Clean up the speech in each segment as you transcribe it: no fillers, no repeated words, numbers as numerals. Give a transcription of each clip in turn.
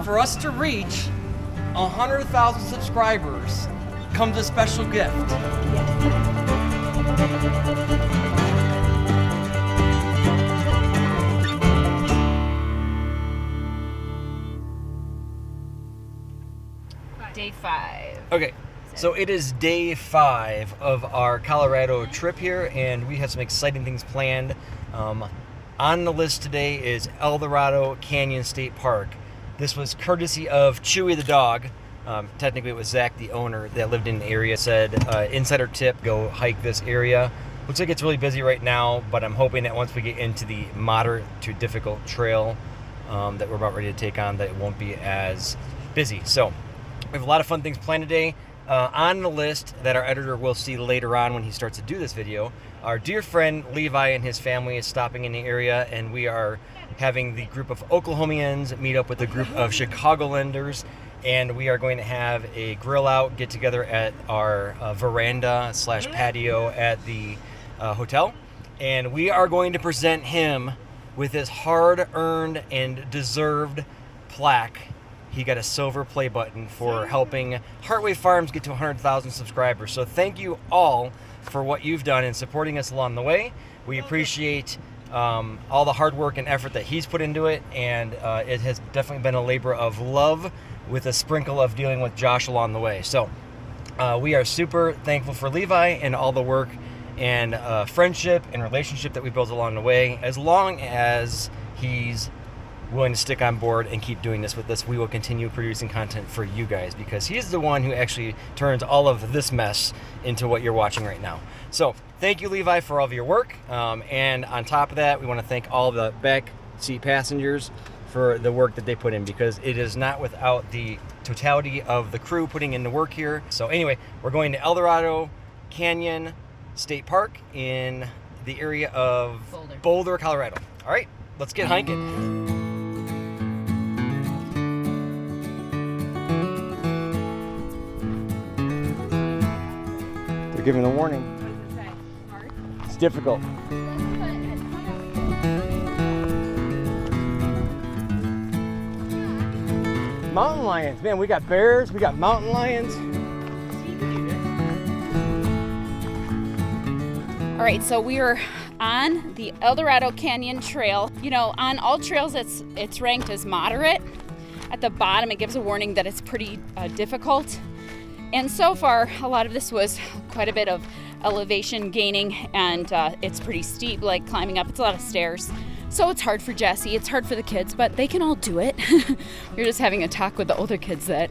For us to reach 100,000 subscribers comes a special gift. Day 5. Okay, so it is day 5 of our Colorado trip here, and we have some exciting things planned. On the list today is Eldorado Canyon State Park. This was courtesy of Chewy the dog. Technically it was Zach, the owner, that lived in the area, said, insider tip, go hike this area. Looks like it's really busy right now, but I'm hoping that once we get into the moderate to difficult trail that we're about ready to take on, that it won't be as busy. So we have a lot of fun things planned today. On the list that our editor will see later on when he starts to do this video, our dear friend Levi and his family is stopping in the area, and we are having the group of Oklahomians meet up with a group of Chicagolanders, and we are going to have a grill out get together at our veranda / patio at the hotel, and we are going to present him with his hard-earned and deserved plaque. He got a silver play button for helping Heartway Farms get to 100,000 subscribers. So thank you all for what you've done in supporting us along the way. We appreciate all the hard work and effort that he's put into it, and it has definitely been a labor of love with a sprinkle of dealing with Josh along the way. So we are super thankful for Levi and all the work and friendship and relationship that we built along the way. As long as he's willing to stick on board and keep doing this with us, we will continue producing content for you guys, because he's the one who actually turns all of this mess into what you're watching right now. So thank you, Levi, for all of your work. And on top of that, we want to thank all the back seat passengers for the work that they put in, because it is not without the totality of the crew putting in the work here. So anyway, we're going to Eldorado Canyon State Park in the area of Boulder, Colorado. All right, let's get hiking. They're giving a warning. What does it say? Hard? It's difficult. Mountain lions. Man, we got bears, we got mountain lions. All right, so we are on the Eldorado Canyon Trail. You know, on all trails it's ranked as moderate. At the bottom it gives a warning that it's pretty difficult. And so far, a lot of this was quite a bit of elevation gaining, and it's pretty steep, like climbing up. It's a lot of stairs. So it's hard for Jesse, it's hard for the kids, but they can all do it. We're just having a talk with the older kids that,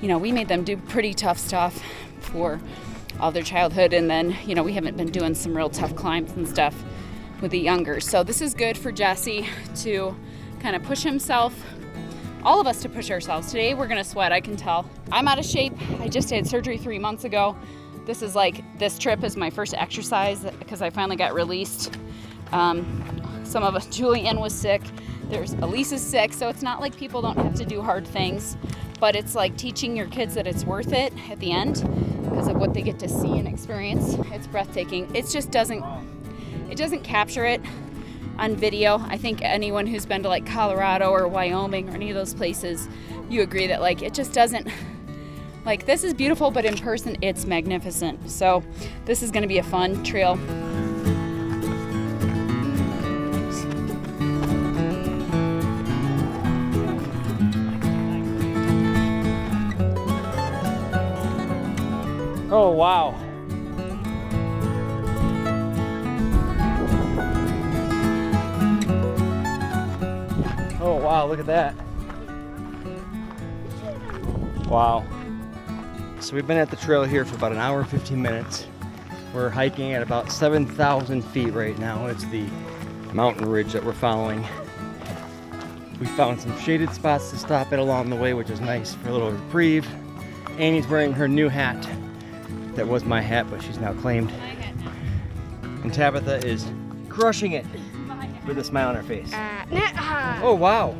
you know, we made them do pretty tough stuff for all their childhood, and then, you know, we haven't been doing some real tough climbs and stuff with the younger. So this is good for Jesse to kind of push himself. All of us to push ourselves. Today we're gonna sweat, I can tell. I'm out of shape. I just had surgery 3 months ago. This trip is my first exercise because I finally got released. Some of us, Julian was sick. There's Elise is sick, so it's not like people don't have to do hard things, but it's like teaching your kids that it's worth it at the end because of what they get to see and experience. It's breathtaking. It doesn't capture it on video. I think anyone who's been to like Colorado or Wyoming or any of those places, you agree that like it just doesn't, like this is beautiful, but in person it's magnificent. So this is going to be a fun trail. Oh, wow. Oh, wow, look at that. Wow. So we've been at the trail here for about an hour and 15 minutes. We're hiking at about 7,000 feet right now. It's the mountain ridge that we're following. We found some shaded spots to stop at along the way, which is nice for a little reprieve. Annie's wearing her new hat. That was my hat, but she's now claimed. And Tabitha is crushing it with a smile on her face. Oh, wow.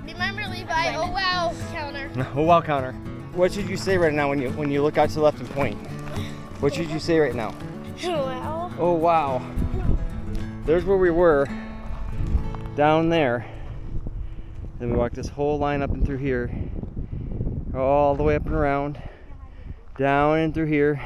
Remember, Levi, oh wow counter. Oh, wow counter. What should you say right now when you look out to the left and point? What should you say right now? Wow. Oh, wow. There's where we were, down there. Then we walk this whole line up and through here, all the way up and around, down and through here.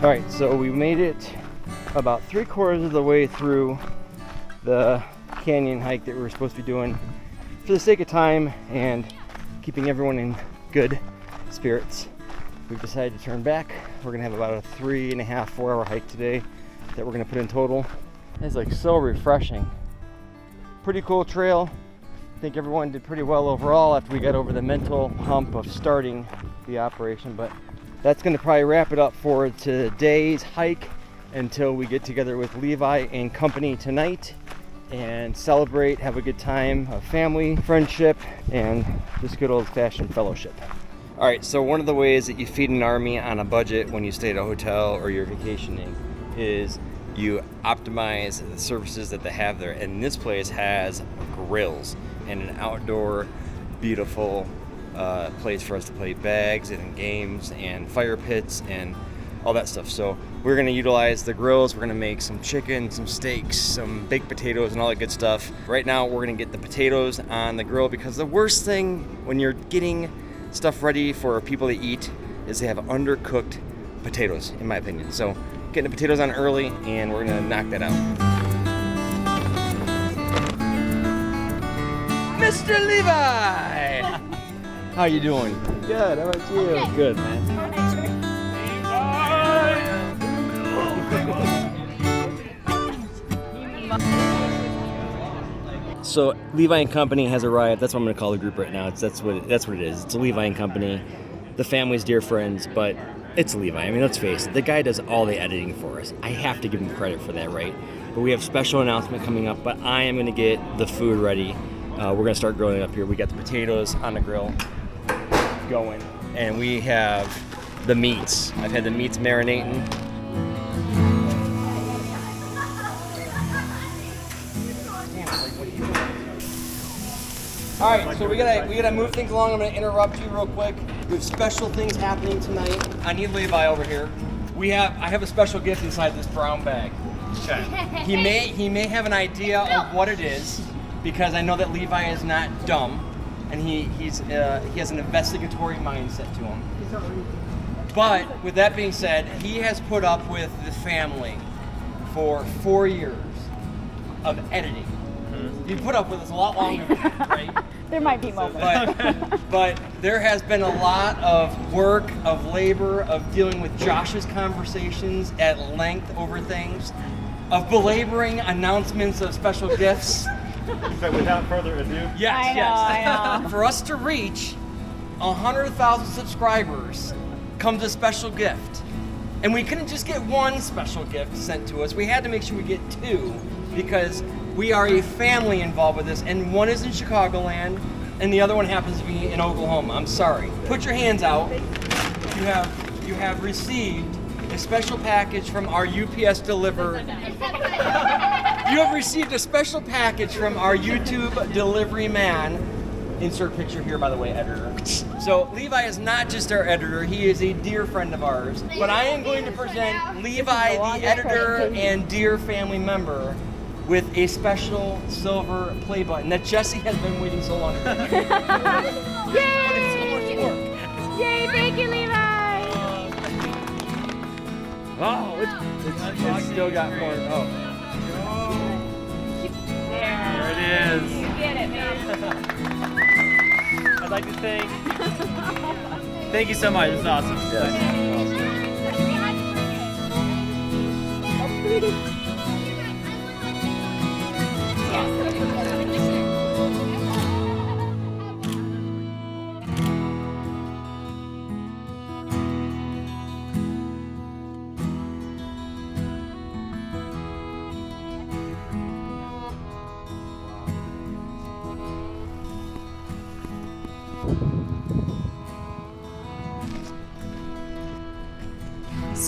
All right, so we made it about 3/4 of the way through the canyon hike that we were supposed to be doing. For the sake of time and keeping everyone in good spirits, we've decided to turn back. We're gonna have about a 3.5, 4-hour hike today that we're gonna put in total. It's like so refreshing. Pretty cool trail. I think everyone did pretty well overall after we got over the mental hump of starting the operation, but that's going to probably wrap it up for today's hike until we get together with Levi and company tonight and celebrate, have a good time of family, friendship, and just good old-fashioned fellowship. All right, so one of the ways that you feed an army on a budget when you stay at a hotel or you're vacationing is you optimize the services that they have there. And this place has grills and an outdoor, beautiful place for us to play bags and games and fire pits and all that stuff. So we're going to utilize the grills. We're going to make some chicken, some steaks, some baked potatoes, and all that good stuff. Right now we're going to get the potatoes on the grill because the worst thing when you're getting stuff ready for people to eat is they have undercooked potatoes, in my opinion. So getting the potatoes on early, and we're going to knock that out. Mr. Levi! How you doing? Good, how about you? Okay. Good, man. So Levi and Company has arrived. That's what I'm going to call the group right now. That's what it is. It's Levi and Company. The family's dear friends, but it's Levi. I mean, let's face it. The guy does all the editing for us. I have to give him credit for that, right? But we have special announcement coming up. But I am going to get the food ready. We're going to start grilling up here. We got the potatoes on the grill going, and we have the meats. I've had the meats marinating. All right, so we gotta move things along. I'm gonna interrupt you real quick. We have special things happening tonight. I need Levi over here. I have a special gift inside this brown bag. Okay. He may have an idea of what it is because I know that Levi is not dumb. And he has an investigatory mindset to him. But with that being said, he has put up with the family for 4 years of editing. You put up with us a lot longer than that, right? There might be moments. But there has been a lot of work, of labor, of dealing with Josh's conversations at length over things, of belaboring announcements of special gifts. So without further ado, I know. For us to reach 100,000 subscribers comes a special gift. And we couldn't just get one special gift sent to us. We had to make sure we get two because we are a family involved with this. And one is in Chicagoland and the other one happens to be in Oklahoma. I'm sorry. Put your hands out. You have received a special package from our UPS deliver. You have received a special package from our YouTube delivery man. Insert picture here, by the way, editor. So Levi is not just our editor, he is a dear friend of ours. But I am going to present Levi, the editor and dear family member, with a special silver play button that Jesse has been waiting so long for. Yay! Yay, thank you, Levi! Oh, it's still got more. Oh. there it is. You get it, man. I'd like to thank you so much. It's awesome.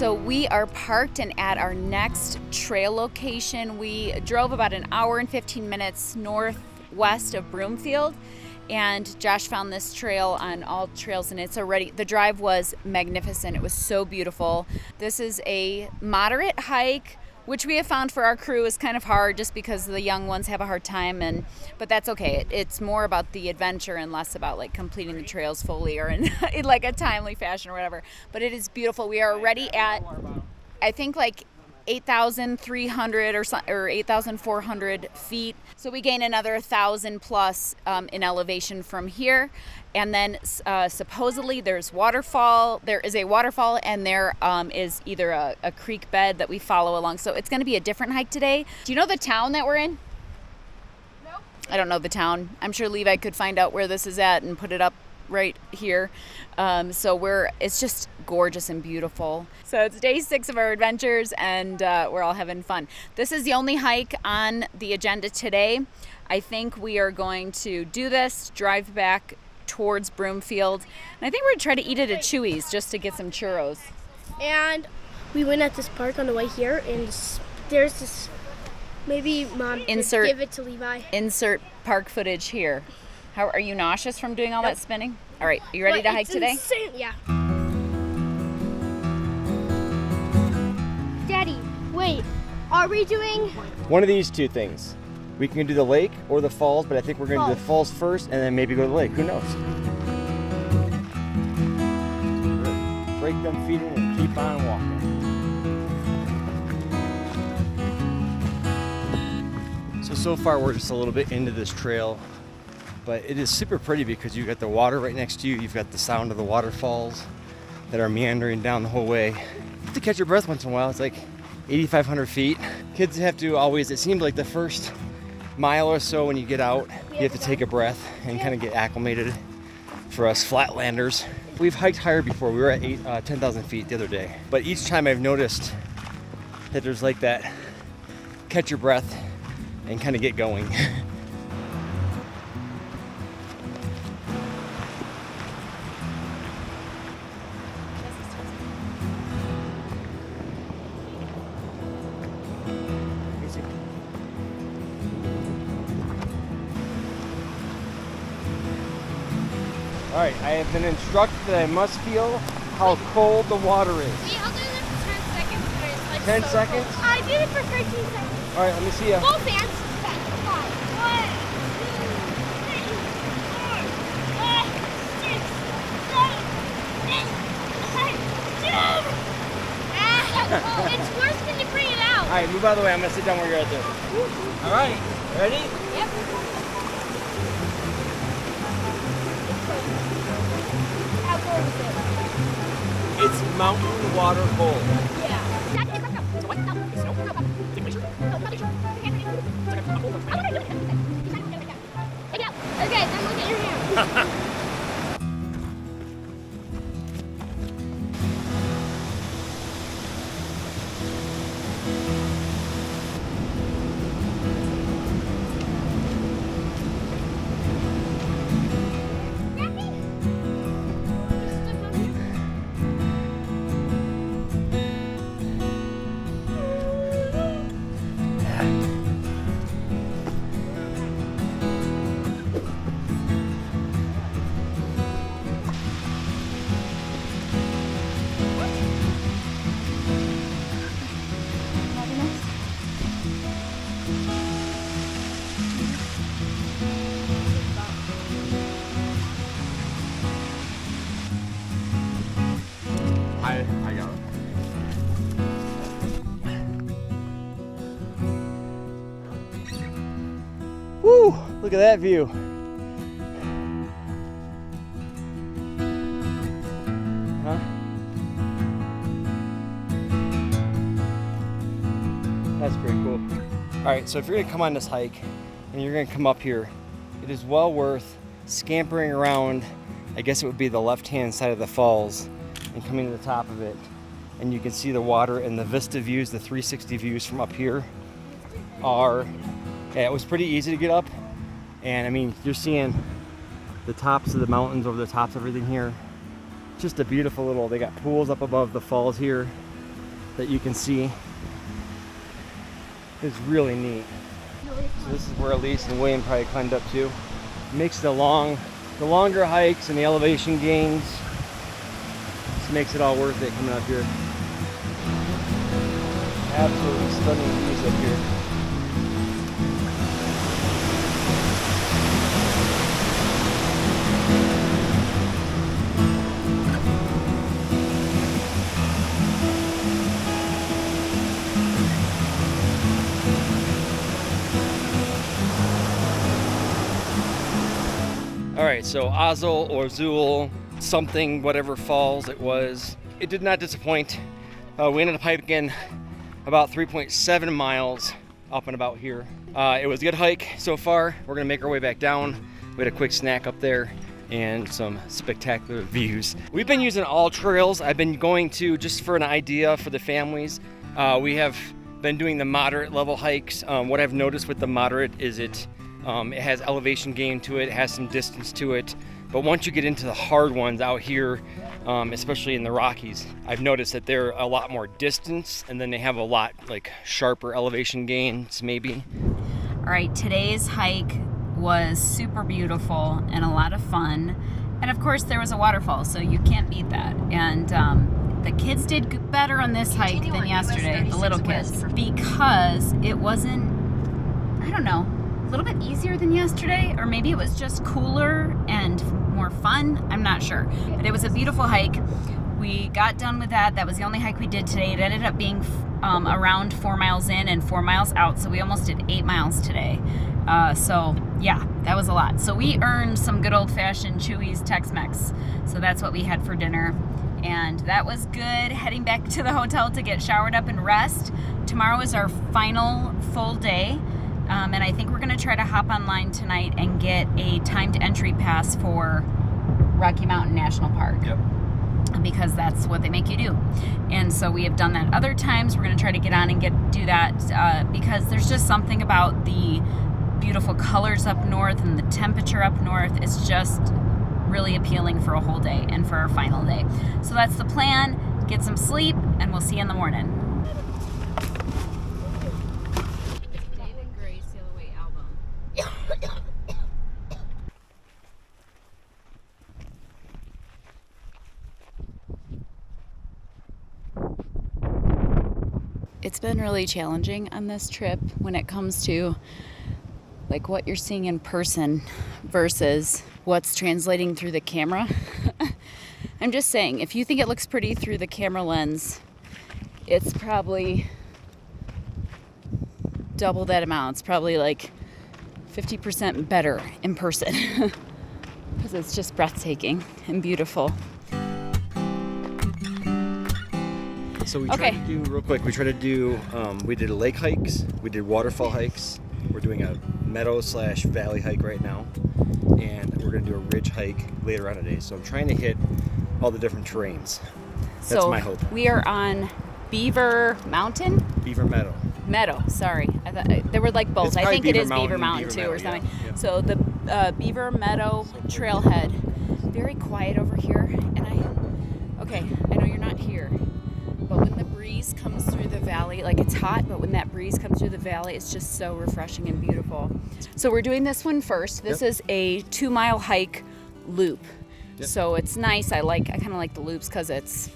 So we are parked and at our next trail location. We drove about an hour and 15 minutes northwest of Broomfield, and Josh found this trail on All Trails, and the drive was magnificent. It was so beautiful. This is a moderate hike, which we have found for our crew is kind of hard just because the young ones have a hard time, but that's okay. It's more about the adventure and less about like completing the trails fully or in like a timely fashion or whatever. But it is beautiful. We are already at, I think, like 8,300 or 8,400 feet. So we gain another 1,000 plus in elevation from here. And then supposedly there is a waterfall, and there is either a creek bed that we follow along. So it's going to be a different hike today. Do you know the town that we're in? No. I don't know the town. I'm sure Levi could find out where this is at and put it up right here. It's just gorgeous and beautiful. So it's day 6 of our adventures, and we're all having fun. This is the only hike on the agenda today. I think we are going to do this, drive back towards Broomfield, and I think we're going to try to eat it at Chewy's just to get some churros. And we went at this park on the way here, and there's this, maybe Mom could give it to Levi. Insert park footage here. How are you nauseous from doing all that spinning? All right, are you ready to hike today? Insane. Yeah. Daddy, wait, are we doing One of these two things. We can do the lake or the falls, but I think we're going to do the falls first and then maybe go to the lake. Who knows? Break them feet in and keep on walking. So far we're just a little bit into this trail, but it is super pretty because you've got the water right next to you. You've got the sound of the waterfalls that are meandering down the whole way. You have to catch your breath once in a while. It's like 8,500 feet. Kids have to always, it seemed like the first mile or so when you get out, you have to take a breath and kind of get acclimated. For us flatlanders, we've hiked higher before. We were at 10,000 feet the other day, but each time I've noticed that there's like that catch your breath and kind of get going. All right, I have been instructed that I must feel how cold the water is. Wait, I'll do this for 10 seconds, but it's like 10 so seconds? cold. I did it for 13 seconds. All right, let me see you. Both hands. 5, 1, 2, 3, 4, 5, 6, 7, 8, 9, 10. It's worse when you bring it out. All right, move out of the way. I'm gonna sit down where you're at there. All right, ready? Yep. How cold is it? It's mountain water cold. Yeah. Okay, then look at your hand. I got it. Woo! Look at that view. Huh? That's pretty cool. All right, so if you're gonna come on this hike and you're gonna come up here, it is well worth scampering around. I guess it would be the left-hand side of the falls and coming to the top of it, and you can see the water and the vista views, the 360 views from up here are, yeah, it was pretty easy to get up. And I mean, you're seeing the tops of the mountains over the tops of everything here. Just a beautiful little, they got pools up above the falls here. that you can see is really neat. So this is where Elise and William probably climbed up to. Makes the longer hikes and the elevation gains. Just makes it all worth it coming up here. Absolutely stunning views up here. All right, so Ouzel or Ouzel something, whatever falls it was, it did not disappoint. We ended up hiking about 3.7 miles up and about here. It was a good hike so far. We're gonna make our way back down. We had a quick snack up there and some spectacular views. We've been using all trails. I've been going to, just for an idea for the families, we have been doing the moderate level hikes. What I've noticed with the moderate is it has elevation gain to it, it has some distance to it. But once you get into the hard ones out here, especially in the Rockies, I've noticed that they're a lot more distance, and then they have a lot like sharper elevation gains maybe. All right, today's hike was super beautiful and a lot of fun. And of course there was a waterfall, so you can't beat that. And the kids did better on this hike than yesterday, the little kids, because it wasn't, I don't know, a little bit easier than yesterday, or maybe it was just cooler and more fun. I'm not sure, but it was a beautiful hike. We got done with that. That was the only hike we did today. It ended up being around 4 miles in and 4 miles out, so we almost did 8 miles today. So yeah, that was a lot. So we earned some good old-fashioned Chewy's Tex-Mex. So that's what we had for dinner, and that was good. Heading back to the hotel to get showered up and rest. Tomorrow is our final full day. And I think we're gonna try to hop online tonight and get a timed entry pass for Rocky Mountain National Park. Yep. Because that's what they make you do. And so we have done that other times. We're gonna try to get on and do that because there's just something about the beautiful colors up north and the temperature up north. It's just really appealing for a whole day and for our final day. So that's the plan. Get some sleep and we'll see you in the morning. It's been really challenging on this trip when it comes to like what you're seeing in person versus what's translating through the camera. I'm just saying, if you think it looks pretty through the camera lens, it's probably double that amount. It's probably like 50% better in person because it's just breathtaking and beautiful. So we tried to do, real quick, we did lake hikes, we did waterfall hikes. We're doing a meadow/valley hike right now, and we're gonna do a ridge hike later on today. So I'm trying to hit all the different terrains. That's my hope. We are on Beaver Mountain? Beaver Meadow. Meadow, sorry. I thought they were like both. I think it is Beaver Mountain too, or something. Yeah, yeah. So the Beaver Meadow trailhead. Very quiet over here, and I know you're not here, but when the breeze comes through the valley, like it's hot, but when that breeze comes through the valley, it's just so refreshing and beautiful. So we're doing this one first. This is a 2-mile hike loop. Yep. So it's nice. I kind of like the loops because it's,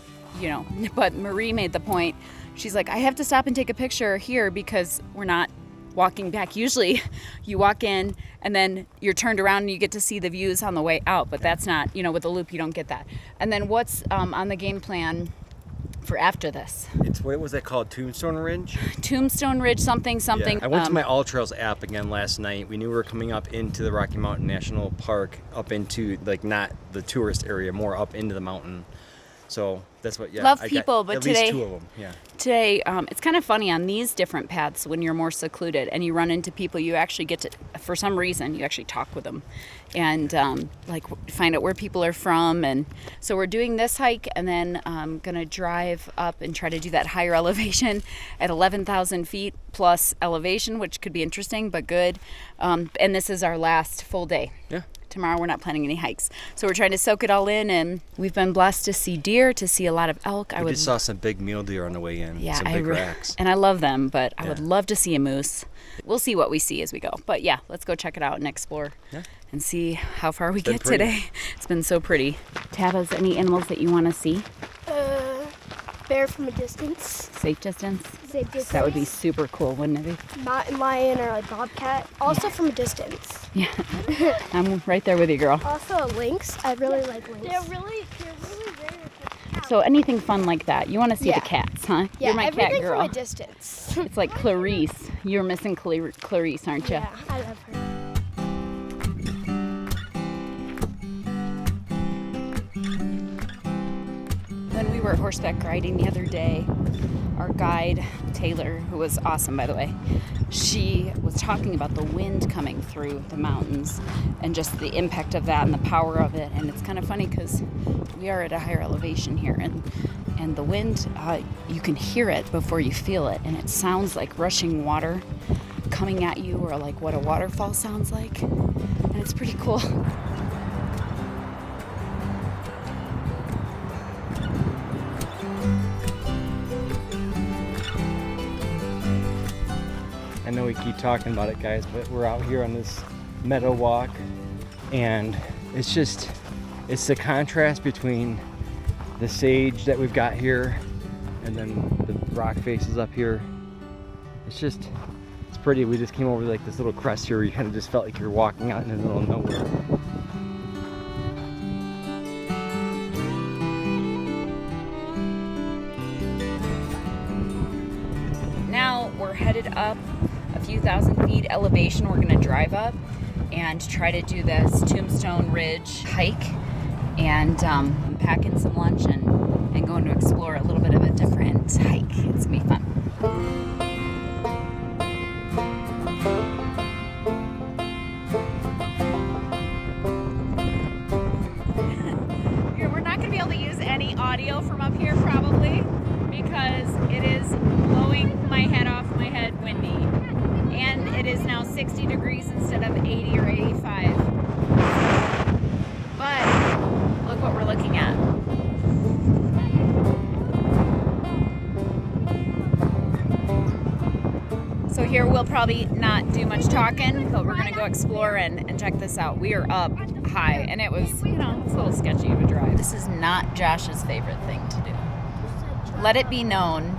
but Marie made the point. She's like, I have to stop and take a picture here because we're not walking back. Usually you walk in and then you're turned around and you get to see the views on the way out, but that's not, with the loop, you don't get that. And then what's on the game plan for after this? It's, what was that called? Tombstone Ridge? Tombstone Ridge, something. Yeah. I went to my All Trails app again last night. We knew we were coming up into the Rocky Mountain National Park, up into, like, not the tourist area, more up into the mountain. So that's what, Love people, but at today, least 2 of them, yeah. Today, it's kind of funny on these different paths when you're more secluded and you run into people, you actually get to, for some reason, you actually talk with them and find out where people are from. And so we're doing this hike, and then I'm going to drive up and try to do that higher elevation at 11,000 feet plus elevation, which could be interesting, but good. And this is our last full day. Yeah. Tomorrow we're not planning any hikes. So we're trying to soak it all in, and we've been blessed to see deer, to see a lot of elk. We just saw some big mule deer on the way in. Yeah, some big racks. And I love them, but I would love to see a moose. We'll see what we see as we go. But yeah, let's go check it out and explore and see how far we get today. It's been so pretty. Tabas, any animals that you want to see? Bear from a distance. Safe distance? Safe distance. That would be super cool, wouldn't it be? Mountain lion or like bobcat. Also from a distance. Yeah. I'm right there with you, girl. Also a lynx. I really like lynx. They're really rare to catch. So anything fun like that. You want to see the cats, huh? Yeah, You're my cat everything girl. from a distance. It's like Clarice. You're missing Clarice, aren't you? Yeah, I love her. When we were horseback riding the other day, our guide, Taylor, who was awesome, by the way, she was talking about the wind coming through the mountains and just the impact of that and the power of it. And it's kind of funny because we are at a higher elevation here, and the wind, you can hear it before you feel it, and it sounds like rushing water coming at you, or like what a waterfall sounds like, and it's pretty cool. I know we keep talking about it, guys, but we're out here on this meadow walk, and it's the contrast between the sage that we've got here and then the rock faces up here. It's pretty. We just came over like this little crest here where you kind of just felt like you're walking out in the middle of nowhere. Now we're headed up a few thousand feet elevation. We're gonna drive up and try to do this Tombstone Ridge hike, and pack in some lunch and going to explore a little bit of a different hike. It's gonna be fun. We're not gonna be able to use any audio from up here probably, because it is blowing my head off my head windy, and it is now 60 degrees instead of 80 or 85. But look what we're looking at. So here we'll probably not do much talking, but we're gonna go explore and check this out. We are up high, and it was, it's a little sketchy of a drive. This is not Josh's favorite thing to do. Let it be known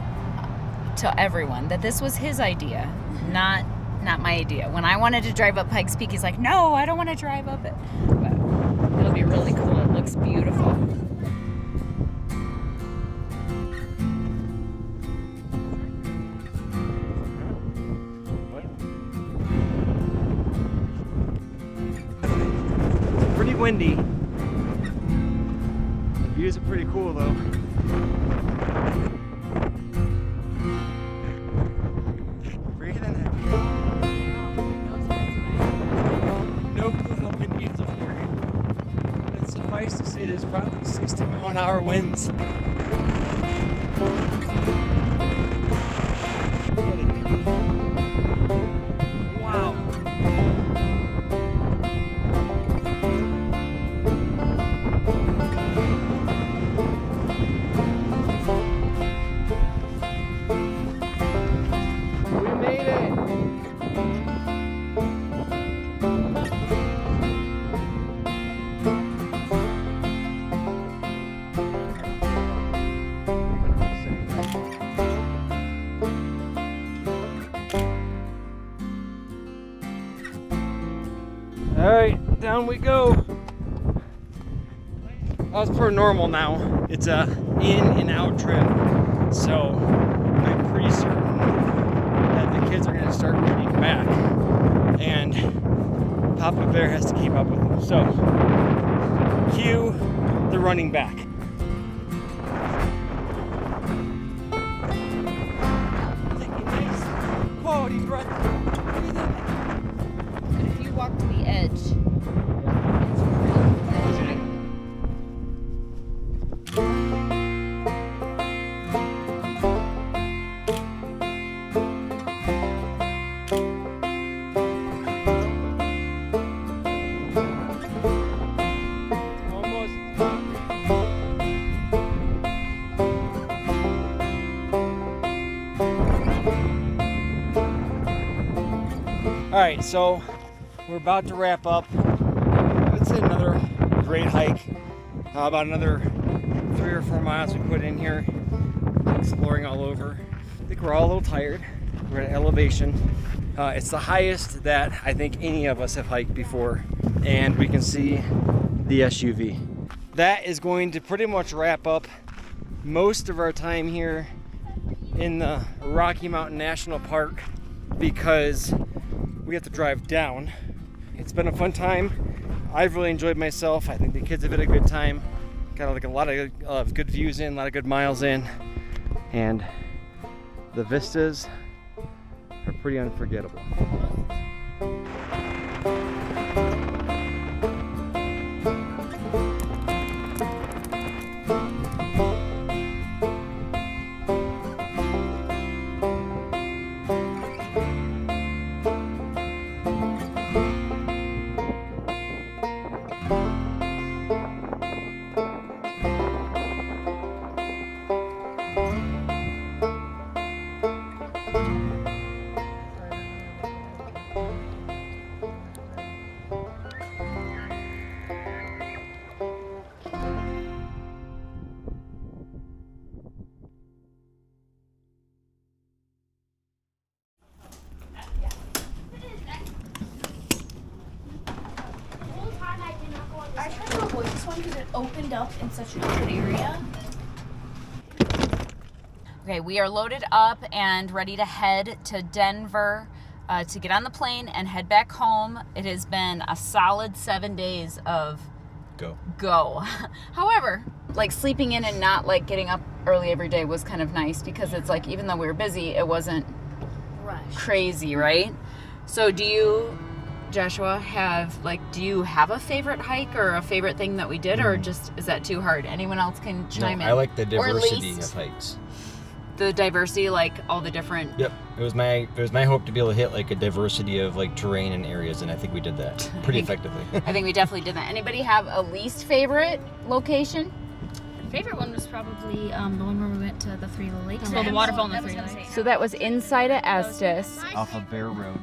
to everyone that this was his idea, not my idea. When I wanted to drive up Pikes Peak, he's like, no, I don't want to drive up it. But it'll be really cool. It looks beautiful. It's pretty windy. The views are pretty cool though. Suffice to say, there's probably 60-mile-an-hour winds. Wow. We made it. All right, down we go. As per normal now, it's a in and out trip, so I'm pretty certain that the kids are going to start running back, and Papa Bear has to keep up with them. So, cue the running back. Taking nice quality breath. But if you walk to the edge, right, so we're about to wrap up. It's another great hike. About another 3 or 4 miles we put in here, exploring all over. I think we're all a little tired. We're at elevation. It's the highest that I think any of us have hiked before, and we can see the SUV. That is going to pretty much wrap up most of our time here in the Rocky Mountain National Park because we have to drive down. It's been a fun time. I've really enjoyed myself. I think the kids have had a good time. Got like a lot of good views in, a lot of good miles in, and the vistas are pretty unforgettable. I tried to avoid this one because it opened up in such a good area. Okay, we are loaded up and ready to head to Denver to get on the plane and head back home. It has been a solid 7 days of go. However, like sleeping in and not like getting up early every day was kind of nice because it's like even though we were busy, it wasn't crazy, right? So do you, Joshua, do you have a favorite hike or a favorite thing that we did, or just is that too hard? Anyone else can chime in? I like the Or at diversity least of hikes. the diversity, like all the different. Yep, it was my hope to be able to hit like a diversity of like terrain and areas, and I think we did that pretty effectively. I think we definitely did that. Anybody have a least favorite location? Favorite one was probably the one where we went to the Three Lakes. Well, the waterfall and the Three Lakes. So that was inside of Estes. Off of Bear Road.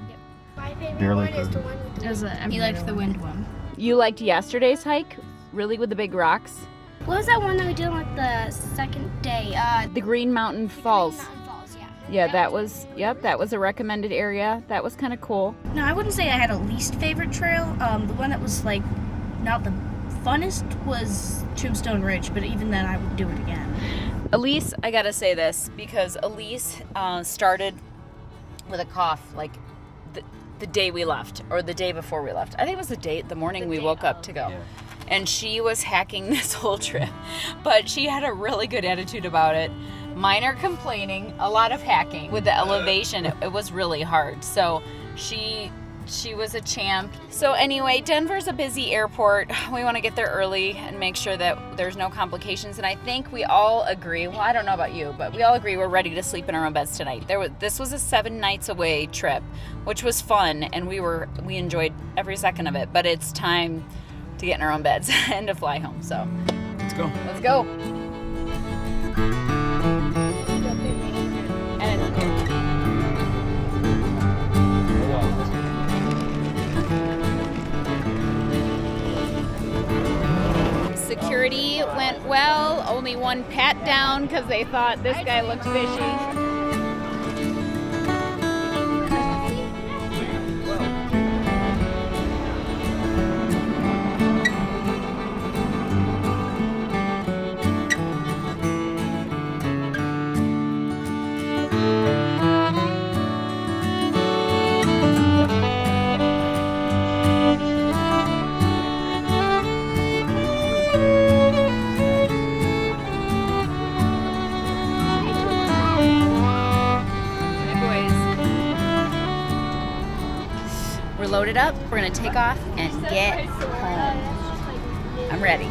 My favorite Bear one Lake is the Road. one with the It was he liked the wind one. You liked yesterday's hike? Really, with the big rocks? What was that one that we did on like the second day? The Green Mountain Falls. Mountain Falls, yeah. Yeah, that was a recommended area. That was kind of cool. No, I wouldn't say I had a least favorite trail. The one that was like not the funnest was Tombstone Ridge, but even then I would do it again. Elise, I gotta say this because Elise started with a cough like the day we left or the day before we left. I think it was the morning we woke up to go. Yeah. And she was hacking this whole trip, but she had a really good attitude about it. Minor complaining, a lot of hacking. With the elevation, it was really hard. So she was a champ. So anyway, Denver's a busy airport. We want to get there early and make sure that there's no complications. And I think we all agree, well, I don't know about you, but we all agree we're ready to sleep in our own beds tonight. This was a 7 nights away trip, which was fun, and we enjoyed every second of it. But it's time to get in our own beds and to fly home. So Let's go. let's go. Security went well. Only one pat down because they thought this guy looked fishy. Loaded up, we're gonna take off and get home. I'm ready.